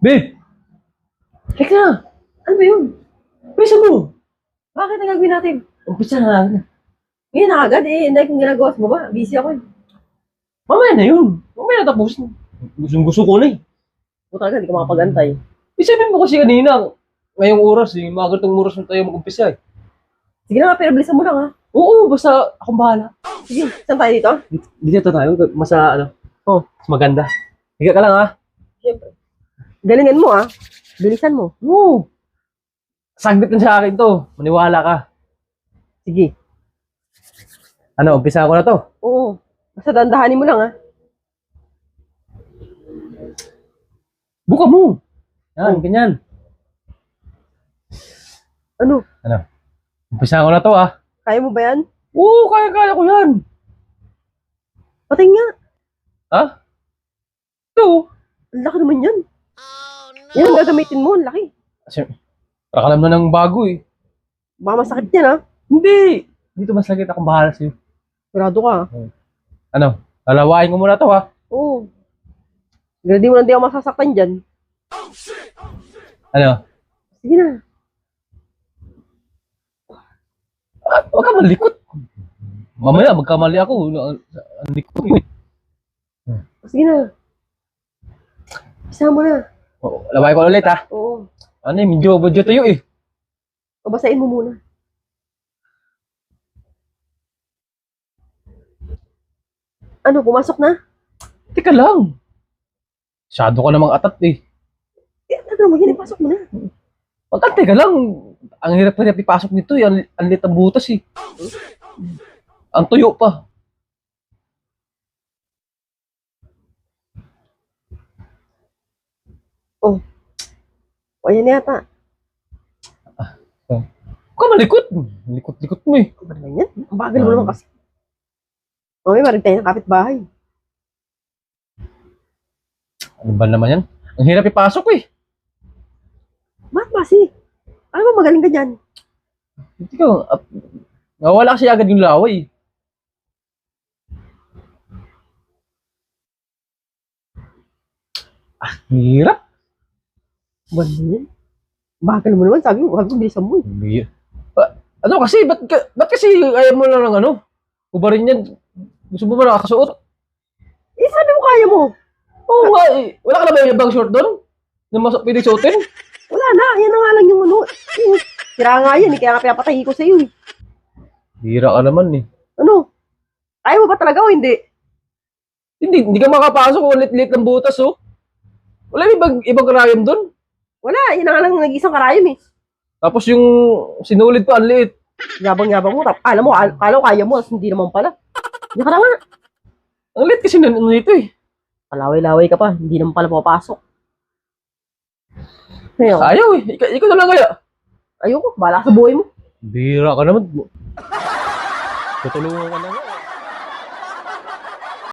Be! Teka! Ano ba yun? Umpisa mo! Bakit ang gagawin natin? Umpisa na lang. Ngayon na agad eh. Hindi kong ginagawa sa baba. Busy ako eh. Mamaya na yun. Mamaya na tapos na. Gusto ko na eh. O talaga, hindi ko makapag-antay. Isipin mo kasi kanina, ngayong oras eh, mga ganitong oras na tayo mag-umpisa eh. Sige na nga, pero bilisan mo lang ha. Oo, basta akong bahala. Sige, saan tayo dito? Dito tayo, mas mas maganda. Higa ka lang ha. Siyempre. Galingan mo ha. Bilisan mo. Oo. Saglit na sa akin to. Maniwala ka. Sige. Ano, umpisa ko na to. Oo. Basta dandahanin mo lang ha. Buka mo. Yan, ganyan. Ano? Umpisa ko na to ha. Kaya mo ba yan? Oo, kaya ko yan. Pating nga. Ha? Ito. Ang laki naman yan. Yan ang gagamitin mo. Ang laki. Kasi, alam na ng bago eh. Baka masakit yan ha. Hindi. Dito mas lagit akong bahala sa'yo. Sigurado ka ha. Ano, lalawain ko muna to ha. Oo. Sigurado mo lang di ako masasaktan dyan. Ano? Sige na. Huwag ka malikot. Mamaya, magkamali ako. Ang likot mo eh. Sige na. Isa mo na. Laway ko ulit ha. Oo. Ano eh, medyo tayo eh. Pabasain mo muna. Ano, pumasok na? Teka lang. Masyado ka namang atat eh. Eh, ano naman yun? Pasok mo na. Teka lang. Ang hirap ipasok nito eh. Ang lit ang butas eh. Ang tuyo pa. O, ayan na yata. Huwag ka malikot. Likot mo eh. Ano ba naman yan? Ang bagal mo naman kasi. Mamaya marig tayo ng kapitbahay. Ano ba naman yan? Ang hirap ipasok eh. Bakit ba si? Ano ba magaling ka dyan? Hindi ka. Nawala kasi agad yung laway. Hirap. Ba yan? Bagal mo naman. Sabi ko bilisan mo eh. Ano kasi? Ba't kasi ayaw mo lang ng ano? Ubarin yan. Gusto mo ba nakakasuot? Eh, sabi mo kaya mo. Oo nga eh. Wala ka na ba yung ibang short doon? Na pwede suotin? Wala na. Yan na nga lang yung ano. Sira nga yan eh. Kaya nga pinapatahi ko sa iyo eh. Hira ka naman eh. Ano? Kaya mo ba talaga o hindi? Hindi ka makapasok. Ulit-lit ng butas oh. Wala yung ibang karayom doon. Wala. Yan na nga lang nag-isang karayom eh. Tapos yung sinulid pa, ang liit. Yabang-yabang mo. Alam mo, kala ko kaya mo. Hindi naman pala. Hindi ka na nga. Ang liit kasi nito eh. Palaway-laway ka pa. Hindi naman pala papasok. Ayaw. Ayaw eh. Ikaw na lang kaya. Ayoko. Bala sa buhay mo. Bira ka naman. Tutulungan ka na nga.